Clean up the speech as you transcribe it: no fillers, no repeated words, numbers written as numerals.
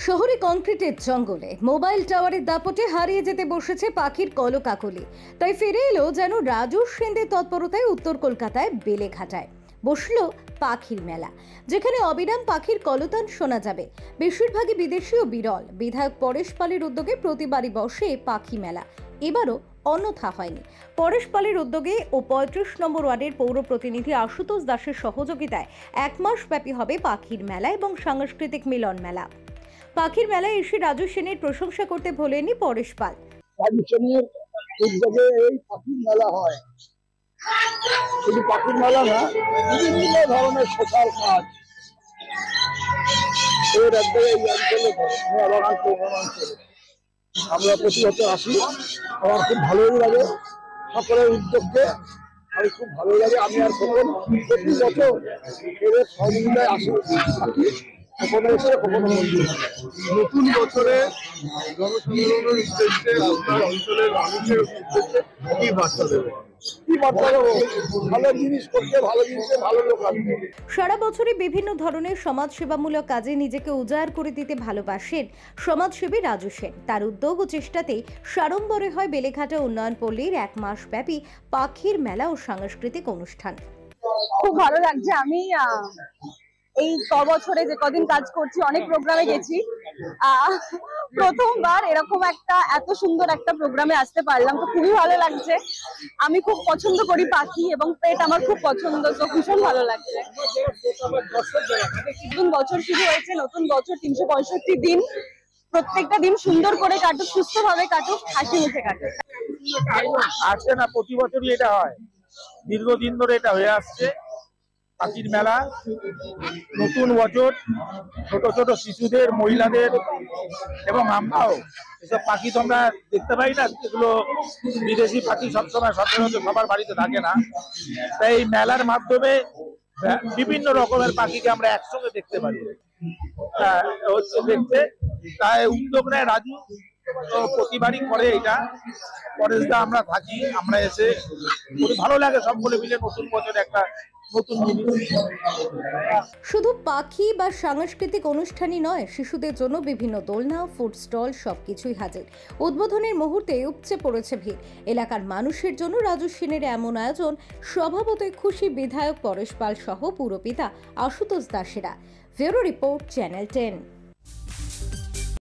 শহরে কংক্রিটের জঙ্গলে মোবাইল টাওয়ারের দাপটে হারিয়ে যেতে বসেছে পাখির কলকাকলি। তাই ফিরে এলো যেন রাজু সেনদের তৎপরতায় উত্তর কলকাতায় বেলেঘাটায় বসলো পাখির মেলা, যেখানে অবিরাম পাখির কলতান শোনা যাবে। বেশিরভাগই বিদেশি ও বিরল। বিধায়ক পরেশ পালের উদ্যোগে প্রতিবারই বসে পাখি মেলা, এবারও অন্যথা হয়নি। পরেশ পালের উদ্যোগে ও ৩৫ নম্বর ওয়ার্ডের পৌর প্রতিনিধি আশুতোষ দাসের সহযোগিতায় ১ মাস ব্যাপী হবে পাখির মেলা এবং সাংস্কৃতিক মিলন মেলা। পাখির মেলায় এসে রাজু সেনের প্রশংসা করতে ভোলেনি পরেশ পাল। রাজু সেনের উদ্যোগে এই পাখির মেলা হয়। শুধু পাখির মেলা না, বিভিন্ন ধরনের সোশ্যাল কাজ এই অঞ্চলে আমরা প্রতি বছর আসি। আমার খুব ভালোই লাগে সকলের উদ্যোগকে, আমি খুব ভালোই লাগে। আমি আর কখন প্রতি বছর এদের সহযোগিতায় আসি, কখনো এসে কখনো মন্দির। নতুন বছরে জনসাধারণের উদ্দেশ্যে আপনার অঞ্চলের মানুষের উদ্দেশ্যে কি বার্তা দেবে? সারা বছরই বিভিন্ন ধরনের সমাজসেবামূলক কাজে নিজেকে উজাড় করে দিতে ভালোবাসেন সমাজসেবী রাজু সেন। তার উদ্যোগ ও চেষ্টাতেই সাড়ম্বরে হয় বেলেঘাটা উন্নয়ন পল্লীর ১ মাস ব্যাপী পাখির মেলা ও সাংস্কৃতিক অনুষ্ঠান। খুব ভালো লাগছে। আমি এই বছরে যে কদিন কাজ করছি, অনেক প্রোগ্রামে গেছি, প্রথমবার এরকম এত সুন্দর একটা প্রোগ্রামে আসতে পারলাম, তো খুবই ভালো লাগছে। আমি খুব পছন্দ করি পাখি এবং পেট আমার খুব পছন্দ, তো ভীষণ ভালো লাগছে। নতুন বছর শুরু হয়েছে, নতুন বছর ৩৬৫ দিন, প্রত্যেকটা দিন সুন্দর করে কাটুক, সুস্থভাবে কাটুক, হাসি মুখে কাটুক। আজকে না, প্রতি বছরই এটা হয়, দীর্ঘদিন ধরে এটা হয়ে আসছে পাখির মেলা। নতুন বছর ছোট ছোট শিশুদের, মহিলাদের এবং আমরাও এসব পাখি তো আমরা দেখতে পাই না, এগুলো বিদেশি পাখি সবসময় সচরাচর সবার বাড়িতে থাকে না। তাই এই মেলার মাধ্যমে বিভিন্ন রকমের পাখিকে আমরা একসঙ্গে দেখতে পারি, হচ্ছে দেখতে। তাই উদ্যোগ নেয় রাজু, প্রতিবারই করে এটা। পরেশদা আমরা থাকি, আমরা এসে ভালো লাগে সবগুলো মিলে নতুন বছর একটা নতুন জিনিস। শুধু পাখি বা সাংস্কৃতিক অনুষ্ঠানই নয়, শিশুদের জন্য বিভিন্ন দোলনা, ফুড স্টল সবকিছুই হাজির। উদ্বোধনের মুহূর্তে উপচে পড়েছে ভিড়। এলাকার মানুষের জন্য রাজু সেনের এমন আয়োজন স্বভাবতই খুশি বিধায়ক পরেশ পাল সহ পুরপিতা আশুতোষ দাসেরা। Bureau report, channel 10।